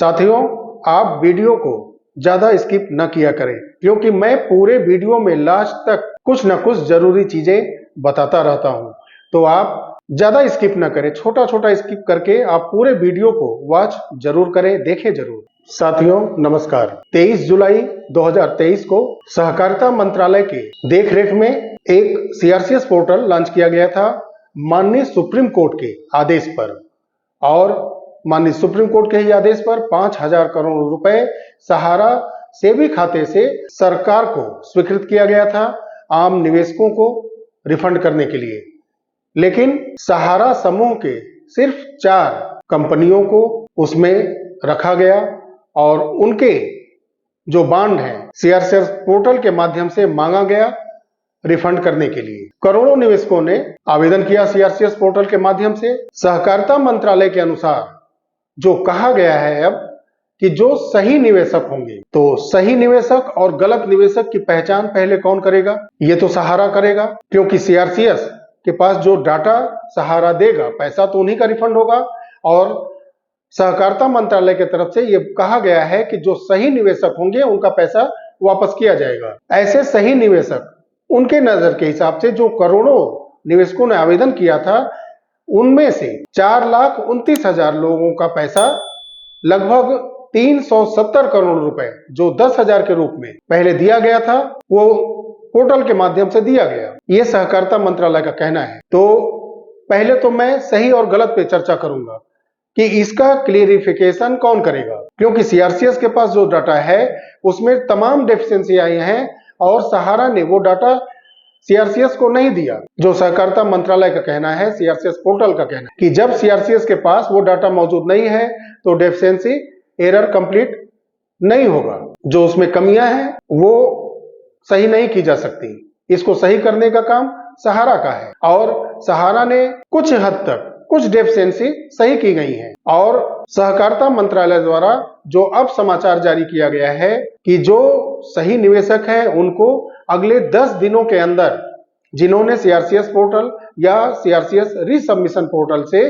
साथियों, आप वीडियो को ज्यादा स्किप न किया करें, क्योंकि मैं पूरे वीडियो में लास्ट तक कुछ न कुछ जरूरी चीजें बताता रहता हूं। तो आप ज्यादा स्किप न करें, छोटा छोटा स्किप करके आप पूरे वीडियो को वॉच जरूर करें, देखें जरूर। साथियों नमस्कार। 23 जुलाई 2023 को सहकारिता मंत्रालय के देखरेख में एक सीआरसीएस पोर्टल लॉन्च किया गया था माननीय सुप्रीम कोर्ट के आदेश पर, और माननीय सुप्रीम कोर्ट के ही आदेश पर 5,000 करोड़ रुपए सहारा सेवी खाते से सरकार को स्वीकृत किया गया था आम निवेशकों को रिफंड करने के लिए। लेकिन सहारा समूह के सिर्फ 4 कंपनियों को उसमें रखा गया और उनके जो बॉन्ड हैं सीआरसीएस पोर्टल के माध्यम से मांगा गया रिफंड करने के लिए। करोड़ों निवेशकों ने आवेदन किया सीआरसीएस पोर्टल के माध्यम से। सहकारिता मंत्रालय के अनुसार जो कहा गया है अब कि जो सही निवेशक होंगे, तो सही निवेशक और गलत निवेशक की पहचान पहले कौन करेगा? ये तो सहारा करेगा, क्योंकि सीआरसीएस के पास जो डाटा सहारा देगा, पैसा तो उन्हीं का रिफंड होगा। और सहकारिता मंत्रालय की तरफ से ये कहा गया है कि जो सही निवेशक होंगे उनका पैसा वापस किया जाएगा। ऐसे सही निवेशक उनके नजर के हिसाब से जो करोड़ों निवेशकों ने आवेदन किया था, उनमें से 4,29,000 लोगों का पैसा, लगभग 370 करोड़ रुपए जो 10,000 के रूप में पहले दिया गया था, वो पोर्टल के माध्यम से दिया गया। ये सहकारिता मंत्रालय का कहना है। तो पहले तो मैं सही और गलत पे चर्चा करूंगा कि इसका क्लियरिफिकेशन कौन करेगा, क्योंकि सीआरसीएस के पास जो डाटा है उसमें तमाम डेफिशिएंसी आई हैं और सहारा ने वो डाटा सीआरसीएस को नहीं दिया। जो सहकारिता मंत्रालय का कहना है, सीआरसीएस पोर्टल का कहना है कि जब सीआरसीएस के पास वो डाटा मौजूद नहीं है तो डेफिशिएंसी एरर कंप्लीट नहीं होगा, जो उसमें कमियां हैं वो सही नहीं की जा सकती। इसको सही करने का काम सहारा का है और सहारा ने कुछ हद तक कुछ डेफिशिएंसी सही की गई है। और सहकारिता मंत्रालय द्वारा जो अब समाचार जारी किया गया है कि जो सही निवेशक है उनको अगले 10 दिनों के अंदर, जिन्होंने सीआरसीएस पोर्टल या सीआरसीएस रीसबमिशन पोर्टल से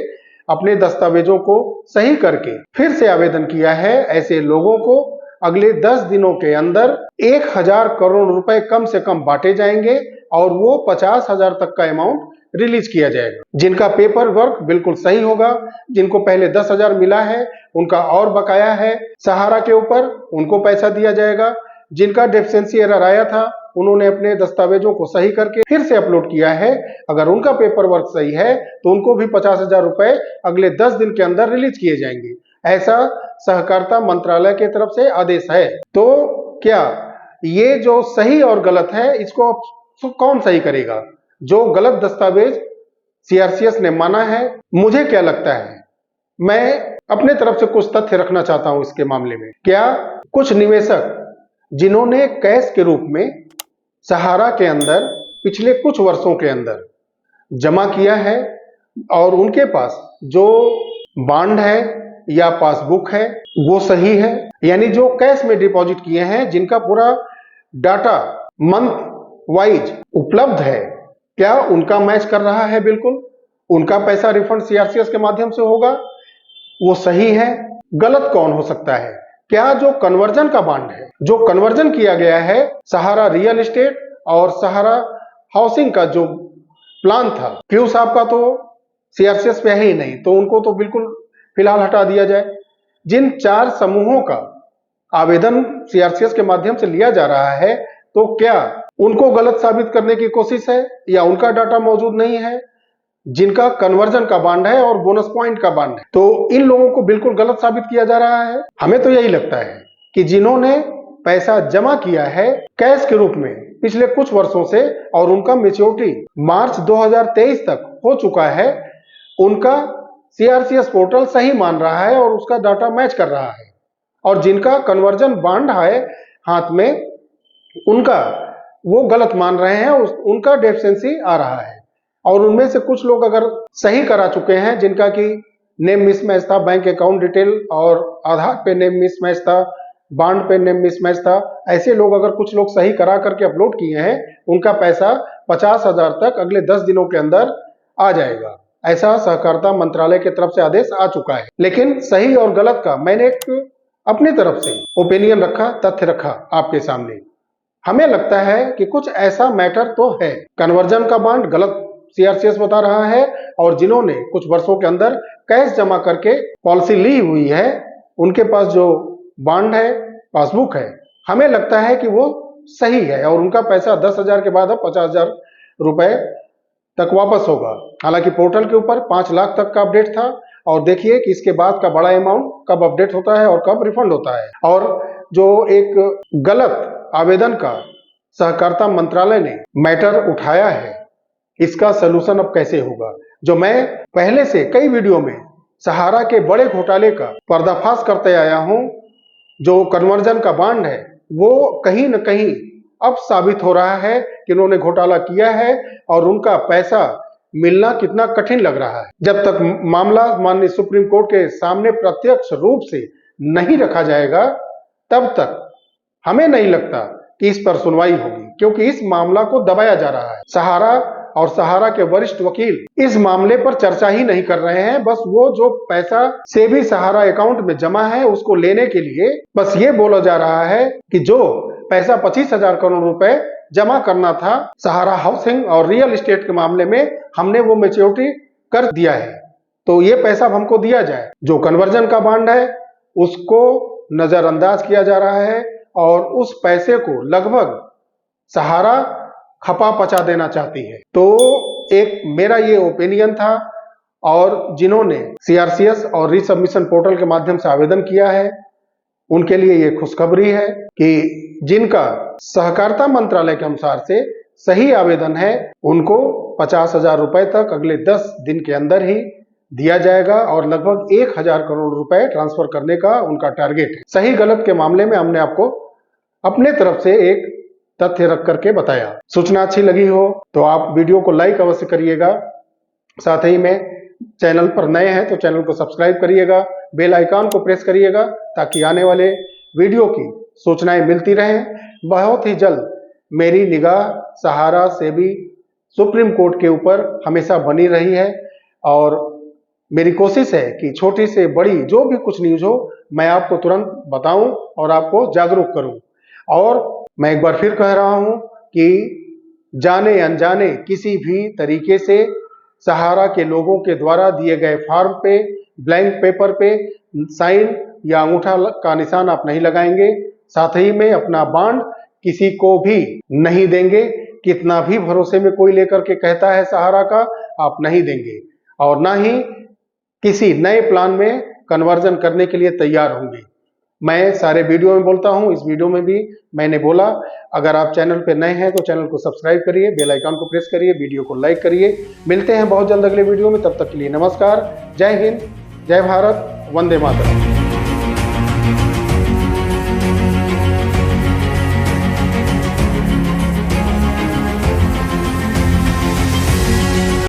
अपने दस्तावेजों को सही करके फिर से आवेदन किया है, ऐसे लोगों को अगले 10 दिनों के अंदर 1,000 करोड़ रुपए कम से कम बांटे जाएंगे और वो 50,000 तक का अमाउंट रिलीज किया जाएगा। जिनका पेपर वर्क बिल्कुल सही होगा, जिनको पहले 10,000 मिला है, उनका और बकाया है सहारा के ऊपर, उनको पैसा दिया जाएगा। जिनका डेफिशिएंसी एरर आया था, उन्होंने अपने दस्तावेजों को सही करके फिर से अपलोड किया है, अगर उनका पेपर वर्क सही है तो उनको भी 50,000 रुपए अगले 10 दिन के अंदर रिलीज किए जाएंगे। ऐसा सहकारिता मंत्रालय की तरफ से आदेश है। तो क्या ये जो सही और गलत है, इसको कौन सही करेगा? जो गलत दस्तावेज सीआरसीएस ने माना है, मुझे क्या लगता है, मैं अपने तरफ से कुछ तथ्य रखना चाहता हूं इसके मामले में। क्या कुछ निवेशक जिन्होंने कैश के रूप में सहारा के अंदर पिछले कुछ वर्षों के अंदर जमा किया है और उनके पास जो बॉन्ड है या पासबुक है वो सही है, यानी जो कैश में डिपॉजिट किए हैं, जिनका पूरा डाटा मंथ वाइज उपलब्ध है, क्या उनका मैच कर रहा है? बिल्कुल उनका पैसा रिफंड सीआरसीएस के माध्यम से होगा, वो सही है। गलत कौन हो सकता है? क्या जो कन्वर्जन का बॉन्ड है, जो कन्वर्जन किया गया है सहारा रियल एस्टेट और सहारा हाउसिंग का जो प्लान था, क्यों साहब का तो सीआरसीएस पे है ही नहीं, तो उनको तो बिल्कुल फिलहाल हटा दिया जाए। जिन 4 समूहों का आवेदन सीआरसीएस के माध्यम से लिया जा रहा है, तो क्या उनको गलत साबित करने की कोशिश है या उनका डाटा मौजूद नहीं है? जिनका कन्वर्जन का बॉन्ड है और बोनस पॉइंट का बॉन्ड है, तो इन लोगों को बिल्कुल गलत साबित किया जा रहा है। हमें तो यही लगता है कि जिन्होंने पैसा जमा किया है कैश के रूप में पिछले कुछ वर्षों से और उनका मैच्योरिटी मार्च 2023 तक हो चुका है, उनका सीआरसीएस पोर्टल सही मान रहा है और उसका डाटा मैच कर रहा है। और जिनका कन्वर्जन बॉन्ड है हाथ में, उनका वो गलत मान रहे हैं, उनका डेफिशिएंसी आ रहा है। और उनमें से कुछ लोग अगर सही करा चुके हैं, जिनका कि नेम मिसमैच था, बैंक अकाउंट डिटेल और आधार पे नेम मिसमैच था, बॉन्ड पे नेम मिसमैच था, ऐसे लोग अगर कुछ लोग सही करा करके अपलोड किए हैं, उनका पैसा 50,000 तक अगले 10 दिनों के अंदर आ जाएगा। ऐसा सहकारिता मंत्रालय की तरफ से आदेश आ चुका है। लेकिन सही और गलत का मैंने एक अपनी तरफ से ओपिनियन रखा, तथ्य रखा आपके सामने। हमें लगता है कि कुछ ऐसा मैटर तो है, कन्वर्जन का बॉन्ड गलत सीआरसीएस बता रहा है और जिन्होंने कुछ वर्षों के अंदर कैश जमा करके पॉलिसी ली हुई है उनके पास जो बॉन्ड है, पासबुक है, हमें लगता है कि वो सही है और उनका पैसा 10,000 के बाद अब 50,000 रुपए तक वापस होगा। हालांकि पोर्टल के ऊपर 5 लाख तक का अपडेट था और देखिए कि इसके बाद का बड़ा अमाउंट कब अपडेट होता है और कब रिफंड होता है। और जो एक गलत आवेदन का सहकारिता मंत्रालय ने मैटर उठाया है, इसका सलूशन अब कैसे होगा। जो मैं पहले से कई वीडियो में सहारा के बड़े घोटाले का पर्दाफाश करते आया हूं, जो कन्वर्जन का बॉन्ड है वो कहीं न कहीं अब साबित हो रहा है कि उन्होंने घोटाला किया है और उनका पैसा मिलना कितना कठिन लग रहा है। जब तक मामला माननीय सुप्रीम कोर्ट के सामने प्रत्यक्ष रूप से नहीं रखा जाएगा तब तक हमें नहीं लगता कि इस पर सुनवाई होगी, क्योंकि इस मामला को दबाया जा रहा है। सहारा और सहारा के वरिष्ठ वकील इस मामले पर चर्चा ही नहीं कर रहे हैं। बस वो जो पैसा सेबी सहारा अकाउंट में जमा है उसको लेने के लिए बस ये बोला जा रहा है कि जो पैसा 25,000 करोड़ रुपए जमा करना था सहारा हाउसिंग और रियल एस्टेट के मामले में, हमने वो मैच्योरिटी कर दिया है, तो ये पैसा अब हमको दिया जाए। जो कन्वर्जन का बॉन्ड है उसको नजरअंदाज किया जा रहा है और उस पैसे को लगभग सहारा खपा पचा देना चाहती है। तो एक मेरा ये ओपिनियन था और जिन्होंने सीआरसीएस और रीसबमिशन पोर्टल के माध्यम से आवेदन किया है उनके लिए ये खुशखबरी है कि जिनका सहकारिता मंत्रालय के अनुसार से सही आवेदन है उनको 50,000 रुपए तक अगले 10 दिन के अंदर ही दिया जाएगा और लगभग 1,000 करोड़ रुपए ट्रांसफर करने का उनका टारगेट है। सही गलत के मामले में हमने आपको अपने तरफ से एक तथ्य रख करके बताया। सूचना अच्छी लगी हो तो आप वीडियो को लाइक अवश्य करिएगा, साथ ही में चैनल पर नए हैं तो चैनल को सब्सक्राइब करिएगा, बेल आइकॉन को प्रेस करिएगा ताकि आने वाले वीडियो की सूचनाएं मिलती रहें। बहुत ही जल्द मेरी निगाह सहारा सेबी सुप्रीम कोर्ट के ऊपर हमेशा बनी रही है और मेरी कोशिश है कि छोटी से बड़ी जो भी कुछ न्यूज हो मैं आपको तुरंत बताऊं और आपको जागरूक करूं। और मैं एक बार फिर कह रहा हूं कि जाने अनजाने किसी भी तरीके से सहारा के लोगों के द्वारा दिए गए फॉर्म पे, ब्लैंक पेपर पे साइन या अंगूठा का निशान आप नहीं लगाएंगे। साथ ही में अपना बॉन्ड किसी को भी नहीं देंगे। कितना भी भरोसे में कोई लेकर के कहता है सहारा का, आप नहीं देंगे और ना ही किसी नए प्लान में कन्वर्जन करने के लिए तैयार होंगे। मैं सारे वीडियो में बोलता हूं, इस वीडियो में भी मैंने बोला। अगर आप चैनल पे नए हैं तो चैनल को सब्सक्राइब करिए, बेल आइकन को प्रेस करिए, वीडियो को लाइक करिए। मिलते हैं बहुत जल्द अगले वीडियो में, तब तक के लिए नमस्कार। जय हिंद, जय भारत, वंदे मातरम।